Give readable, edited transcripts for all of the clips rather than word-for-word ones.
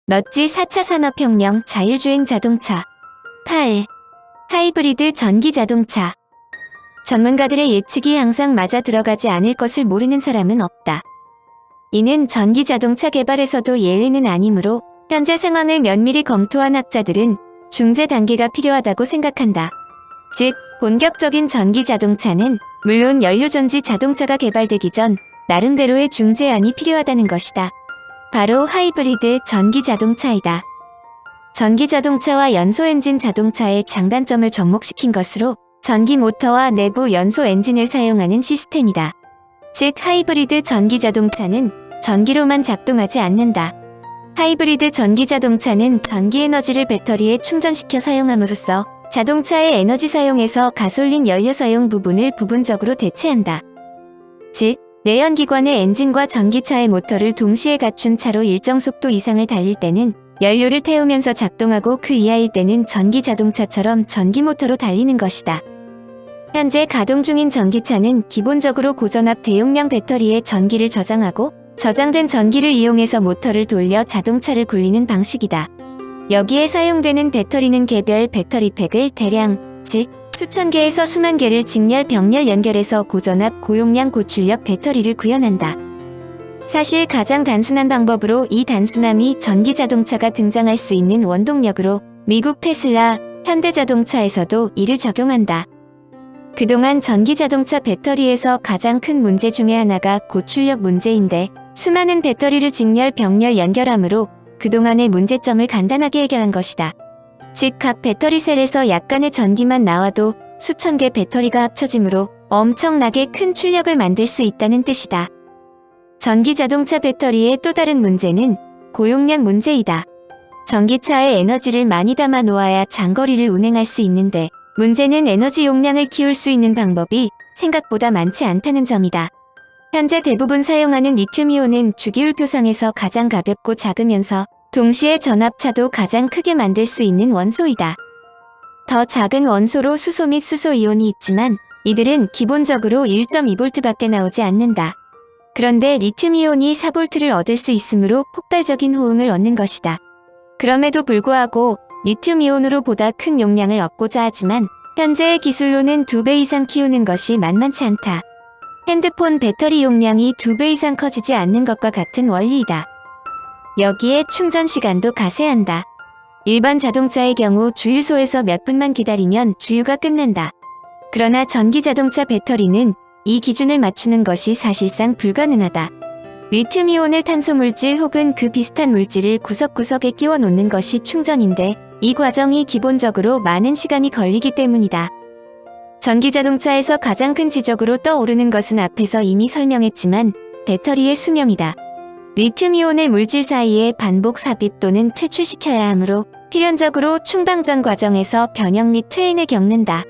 넛지 4차 산업혁명 자율주행 자동차. 8. 하이브리드 전기 자동차. 전문가들의 예측이 항상 맞아 들어가지 않을 것을 모르는 사람은 없다. 이는 전기 자동차 개발에서도 예외는 아니므로 현재 상황을 면밀히 검토한 학자들은 중재 단계가 필요하다고 생각한다. 즉, 본격적인 전기 자동차는 물론 연료전지 자동차가 개발되기 전 나름대로의 중재안이 필요하다는 것이다. 바로 하이브리드 전기 자동차이다. 전기 자동차와 연소 엔진 자동차의 장단점을 접목시킨 것으로 전기 모터와 내부 연소 엔진을 사용하는 시스템이다. 즉, 하이브리드 전기 자동차는 전기로만 작동하지 않는다. 하이브리드 전기 자동차는 전기 에너지를 배터리에 충전시켜 사용함으로써 자동차의 에너지 사용에서 가솔린 연료 사용 부분을 부분적으로 대체한다. 즉, 내연기관의 엔진과 전기차의 모터를 동시에 갖춘 차로 일정 속도 이상을 달릴 때는 연료를 태우면서 작동하고 그 이하일 때는 전기 자동차처럼 전기 모터로 달리는 것이다. 현재 가동 중인 전기차는 기본적으로 고전압 대용량 배터리에 전기를 저장하고 저장된 전기를 이용해서 모터를 돌려 자동차를 굴리는 방식이다. 여기에 사용되는 배터리는 개별 배터리팩을 대량, 즉 수천 개에서 수만 개를 직렬 병렬 연결해서 고전압 고용량 고출력 배터리를 구현한다. 사실 가장 단순한 방법으로 이 단순함이 전기 자동차가 등장할 수 있는 원동력으로 미국 테슬라, 현대자동차에서도 이를 적용한다. 그동안 전기 자동차 배터리에서 가장 큰 문제 중에 하나가 고출력 문제인데 수많은 배터리를 직렬 병렬 연결함으로 그동안의 문제점을 간단하게 해결한 것이다. 즉, 각 배터리 셀에서 약간의 전기만 나와도 수천 개 배터리가 합쳐지므로 엄청나게 큰 출력을 만들 수 있다는 뜻이다. 전기 자동차 배터리의 또 다른 문제는 고용량 문제이다. 전기차에 에너지를 많이 담아 놓아야 장거리를 운행할 수 있는데 문제는 에너지 용량을 키울 수 있는 방법이 생각보다 많지 않다는 점이다. 현재 대부분 사용하는 리튬이온은 주기율표상에서 가장 가볍고 작으면서 동시에 전압차도 가장 크게 만들 수 있는 원소이다. 더 작은 원소로 수소 및 수소이온이 있지만 이들은 기본적으로 1.2V 밖에 나오지 않는다. 그런데 리튬이온이 4V를 얻을 수 있으므로 폭발적인 호응을 얻는 것이다. 그럼에도 불구하고 리튬이온으로 보다 큰 용량을 얻고자 하지만 현재의 기술로는 2배 이상 키우는 것이 만만치 않다. 핸드폰 배터리 용량이 2배 이상 커지지 않는 것과 같은 원리이다. 여기에 충전 시간도 가세한다. 일반 자동차의 경우 주유소에서 몇 분만 기다리면 주유가 끝난다. 그러나 전기 자동차 배터리는 이 기준을 맞추는 것이 사실상 불가능하다. 리튬이온을 탄소물질 혹은 그 비슷한 물질을 구석구석에 끼워 놓는 것이 충전인데 이 과정이 기본적으로 많은 시간이 걸리기 때문이다. 전기자동차에서 가장 큰 지적으로 떠오르는 것은 앞에서 이미 설명했지만 배터리의 수명이다. 리튬이온을 물질 사이에 반복 삽입 또는 퇴출시켜야 하므로 필연적으로 충방전 과정에서 변형 및 퇴행을 겪는다.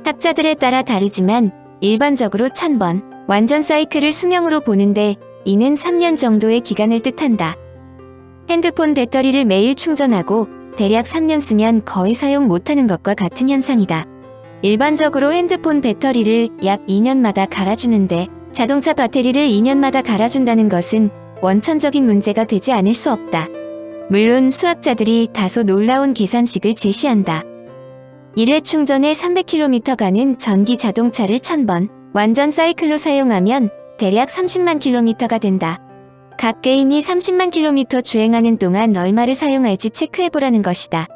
학자들에 따라 다르지만 일반적으로 1000번 완전 사이클을 수명으로 보는데 이는 3년 정도의 기간을 뜻한다. 핸드폰 배터리를 매일 충전하고 대략 3년 쓰면 거의 사용 못하는 것과 같은 현상이다. 일반적으로 핸드폰 배터리를 약 2년마다 갈아주는데 자동차 배터리를 2년마다 갈아준다는 것은 원천적인 문제가 되지 않을 수 없다. 물론 수학자들이 다소 놀라운 계산식을 제시한다. 1회 충전에 300km 가는 전기 자동차를 1000번 완전 사이클로 사용하면 대략 30만 km가 된다. 각 개인이 30만 km 주행하는 동안 얼마를 사용할지 체크해보라는 것이다.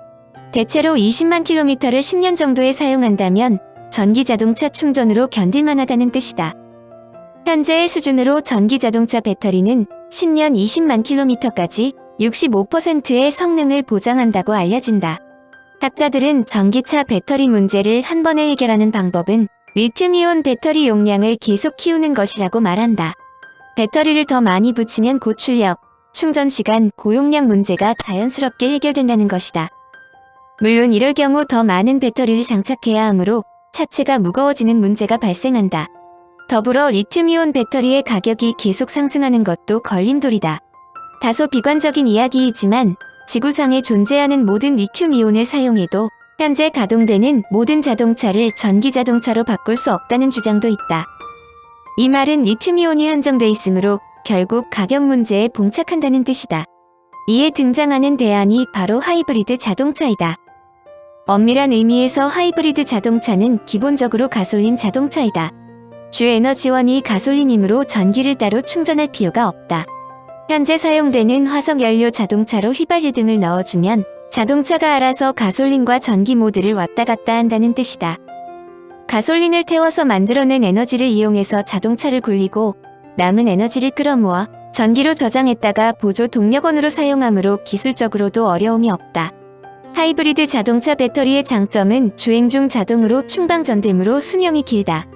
대체로 20만 km를 10년 정도에 사용한다면 전기 자동차 충전으로 견딜만하다는 뜻이다. 현재의 수준으로 전기 자동차 배터리는 10년 20만 km까지 65%의 성능을 보장한다고 알려진다. 학자들은 전기차 배터리 문제를 한 번에 해결하는 방법은 리튬이온 배터리 용량을 계속 키우는 것이라고 말한다. 배터리를 더 많이 붙이면 고출력, 충전시간, 고용량 문제가 자연스럽게 해결된다는 것이다. 물론 이럴 경우 더 많은 배터리를 장착해야 하므로 차체가 무거워지는 문제가 발생한다. 더불어 리튬이온 배터리의 가격이 계속 상승하는 것도 걸림돌이다. 다소 비관적인 이야기이지만 지구상에 존재하는 모든 리튬이온을 사용해도 현재 가동되는 모든 자동차를 전기자동차로 바꿀 수 없다는 주장도 있다. 이 말은 리튬이온이 한정돼 있으므로 결국 가격 문제에 봉착한다는 뜻이다. 이에 등장하는 대안이 바로 하이브리드 자동차이다. 엄밀한 의미에서 하이브리드 자동차는 기본적으로 가솔린 자동차이다. 주 에너지원이 가솔린이므로 전기를 따로 충전할 필요가 없다. 현재 사용되는 화석연료 자동차로 휘발유 등을 넣어주면 자동차가 알아서 가솔린과 전기 모드를 왔다 갔다 한다는 뜻이다. 가솔린을 태워서 만들어낸 에너지를 이용해서 자동차를 굴리고 남은 에너지를 끌어모아 전기로 저장했다가 보조 동력원으로 사용하므로 기술적으로도 어려움이 없다. 하이브리드 자동차 배터리의 장점은 주행 중 자동으로 충방전되므로 수명이 길다.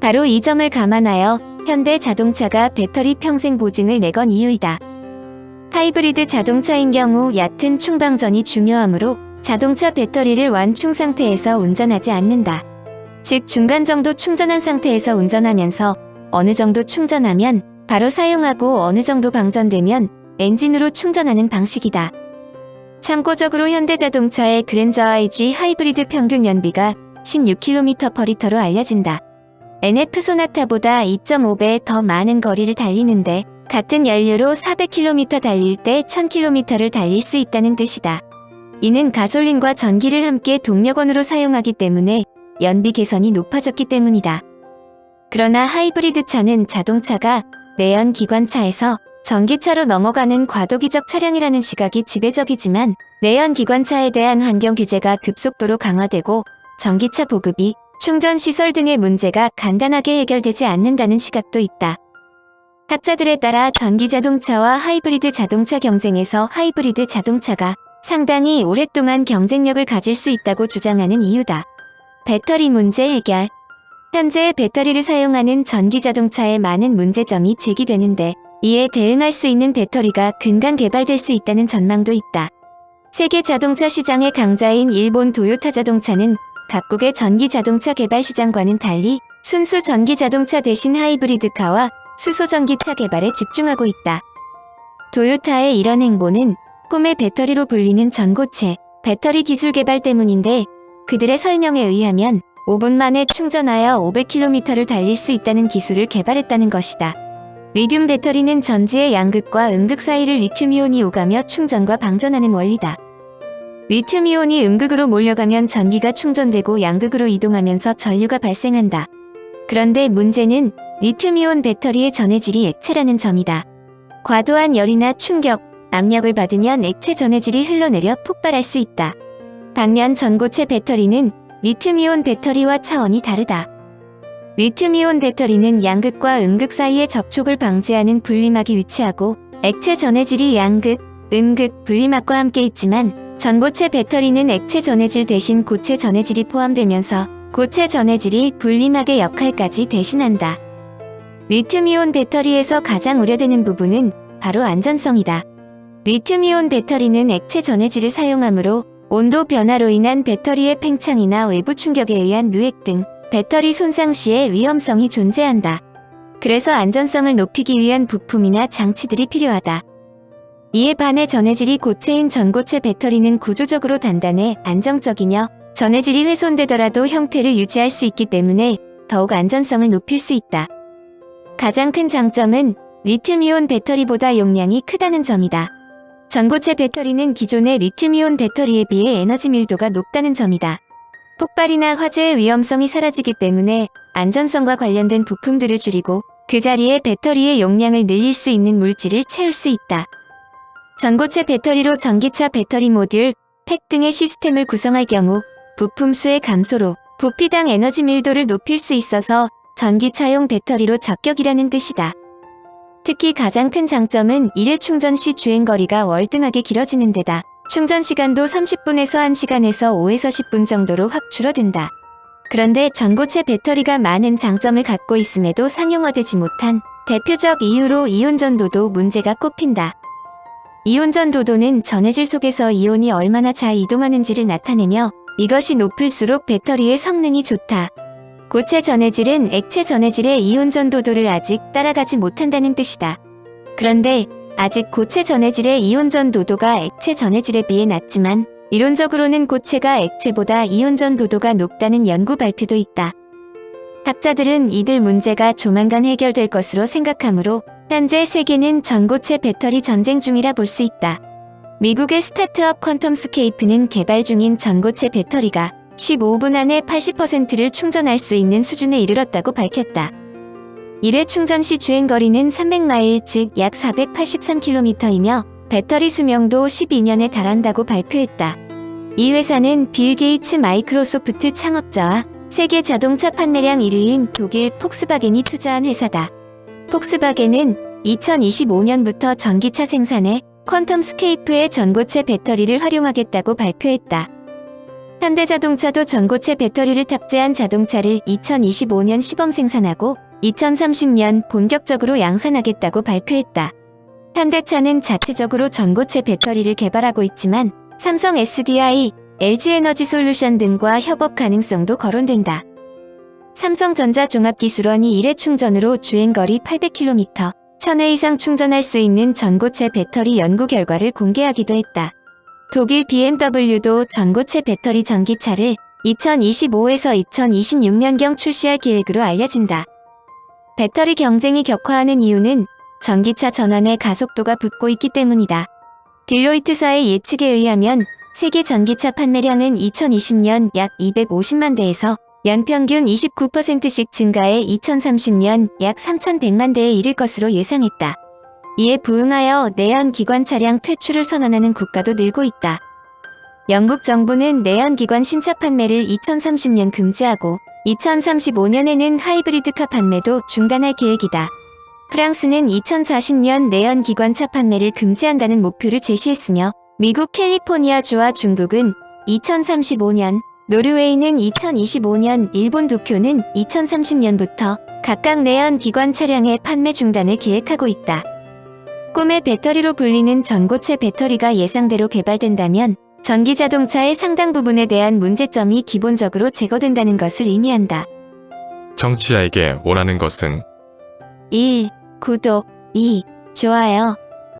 바로 이 점을 감안하여 현대 자동차가 배터리 평생 보증을 내건 이유이다. 하이브리드 자동차인 경우 얕은 충방전이 중요하므로 자동차 배터리를 완충 상태에서 운전하지 않는다. 즉 중간 정도 충전한 상태에서 운전하면서 어느 정도 충전하면 바로 사용하고 어느 정도 방전되면 엔진으로 충전하는 방식이다. 참고적으로 현대자동차의 그랜저 IG 하이브리드 평균 연비가 16km/L로 알려진다. NF 소나타보다 2.5배 더 많은 거리를 달리는데 같은 연료로 400km 달릴 때 1000km를 달릴 수 있다는 뜻이다. 이는 가솔린과 전기를 함께 동력원으로 사용하기 때문에 연비 개선이 높아졌기 때문이다. 그러나 하이브리드 차는 자동차가 내연 기관차에서 전기차로 넘어가는 과도기적 차량이라는 시각이 지배적이지만 내연 기관차에 대한 환경 규제가 급속도로 강화되고 전기차 보급이 충전시설 등의 문제가 간단하게 해결되지 않는다는 시각도 있다. 학자들에 따라 전기자동차와 하이브리드 자동차 경쟁에서 하이브리드 자동차가 상당히 오랫동안 경쟁력을 가질 수 있다고 주장하는 이유다. 배터리 문제 해결. 현재 배터리를 사용하는 전기자동차에 많은 문제점이 제기되는데 이에 대응할 수 있는 배터리가 근간 개발될 수 있다는 전망도 있다. 세계 자동차 시장의 강자인 일본 도요타 자동차는 각국의 전기자동차 개발 시장과는 달리 순수 전기자동차 대신 하이브리드카와 수소전기차 개발에 집중하고 있다. 도요타의 이런 행보는 꿈의 배터리로 불리는 전고체 배터리 기술 개발 때문인데 그들의 설명에 의하면 5분 만에 충전하여 500km를 달릴 수 있다는 기술을 개발했다는 것이다. 리튬 배터리는 전지의 양극과 음극 사이를 리튬이온이 오가며 충전과 방전하는 원리다. 리튬이온이 음극으로 몰려가면 전기가 충전되고 양극으로 이동하면서 전류가 발생한다. 그런데 문제는 리튬이온 배터리의 전해질이 액체라는 점이다. 과도한 열이나 충격, 압력을 받으면 액체 전해질이 흘러내려 폭발할 수 있다. 반면 전고체 배터리는 리튬이온 배터리와 차원이 다르다. 리튬이온 배터리는 양극과 음극 사이의 접촉을 방지하는 분리막이 위치하고 액체 전해질이 양극, 음극, 분리막과 함께 있지만 전고체 배터리는 액체 전해질 대신 고체 전해질이 포함되면서 고체 전해질이 분리막의 역할까지 대신한다. 리튬이온 배터리에서 가장 우려되는 부분은 바로 안전성이다. 리튬이온 배터리는 액체 전해질을 사용하므로 온도 변화로 인한 배터리의 팽창이나 외부 충격에 의한 누액 등 배터리 손상 시의 위험성이 존재한다. 그래서 안전성을 높이기 위한 부품이나 장치들이 필요하다. 이에 반해 전해질이 고체인 전고체 배터리는 구조적으로 단단해 안정적이며 전해질이 훼손되더라도 형태를 유지할 수 있기 때문에 더욱 안전성을 높일 수 있다. 가장 큰 장점은 리튬이온 배터리보다 용량이 크다는 점이다. 전고체 배터리는 기존의 리튬이온 배터리에 비해 에너지 밀도가 높다는 점이다. 폭발이나 화재의 위험성이 사라지기 때문에 안전성과 관련된 부품들을 줄이고 그 자리에 배터리의 용량을 늘릴 수 있는 물질을 채울 수 있다. 전고체 배터리로 전기차 배터리 모듈, 팩 등의 시스템을 구성할 경우 부품 수의 감소로 부피당 에너지 밀도를 높일 수 있어서 전기차용 배터리로 적격이라는 뜻이다. 특히 가장 큰 장점은 일회 충전 시 주행거리가 월등하게 길어지는 데다 충전 시간도 30분에서 1시간에서 5에서 10분 정도로 확 줄어든다. 그런데 전고체 배터리가 많은 장점을 갖고 있음에도 상용화되지 못한 대표적 이유로 이온 전도도 문제가 꼽힌다. 이온 전도도는 전해질 속에서 이온이 얼마나 잘 이동하는지를 나타내며 이것이 높을수록 배터리의 성능이 좋다. 고체 전해질은 액체 전해질의 이온 전도도를 아직 따라가지 못한다는 뜻이다. 그런데 아직 고체 전해질의 이온 전도도가 액체 전해질에 비해 낮지만 이론적으로는 고체가 액체보다 이온 전도도가 높다는 연구 발표도 있다. 학자들은 이들 문제가 조만간 해결될 것으로 생각하므로 현재 세계는 전고체 배터리 전쟁 중이라 볼 수 있다. 미국의 스타트업 퀀텀스케이프는 개발 중인 전고체 배터리가 15분 안에 80%를 충전할 수 있는 수준에 이르렀다고 밝혔다. 1회 충전 시 주행거리는 300마일 즉 약 483km이며 배터리 수명도 12년에 달한다고 발표했다. 이 회사는 빌 게이츠 마이크로소프트 창업자와 세계 자동차 판매량 1위인 독일 폭스바겐이 투자한 회사다. 폭스바겐은 2025년부터 전기차 생산에 퀀텀스케이프의 전고체 배터리를 활용하겠다고 발표했다. 현대자동차도 전고체 배터리를 탑재한 자동차를 2025년 시범 생산하고 2030년 본격적으로 양산하겠다고 발표했다. 현대차는 자체적으로 전고체 배터리를 개발하고 있지만 삼성 SDI, LG에너지솔루션 등과 협업 가능성도 거론된다. 삼성전자 종합기술원이 1회 충전으로 주행거리 800km, 1000회 이상 충전할 수 있는 전고체 배터리 연구 결과를 공개하기도 했다. 독일 BMW도 전고체 배터리 전기차를 2025에서 2026년경 출시할 계획으로 알려진다. 배터리 경쟁이 격화하는 이유는 전기차 전환의 가속도가 붙고 있기 때문이다. 딜로이트사의 예측에 의하면 세계 전기차 판매량은 2020년 약 250만 대에서 연평균 29%씩 증가해 2030년 약 3,100만 대에 이를 것으로 예상했다. 이에 부응하여 내연기관 차량 퇴출을 선언하는 국가도 늘고 있다. 영국 정부는 내연기관 신차 판매를 2030년 금지하고 2035년에는 하이브리드카 판매도 중단할 계획이다. 프랑스는 2040년 내연기관차 판매를 금지한다는 목표를 제시했으며 미국 캘리포니아주와 중국은 2035년, 노르웨이는 2025년, 일본 도쿄는 2030년부터 각각 내연기관 차량의 판매 중단을 계획하고 있다. 꿈의 배터리로 불리는 전고체 배터리가 예상대로 개발된다면 전기자동차의 상당 부분에 대한 문제점이 기본적으로 제거된다는 것을 의미한다. 청취자에게 원하는 것은 1. 구독 2. 좋아요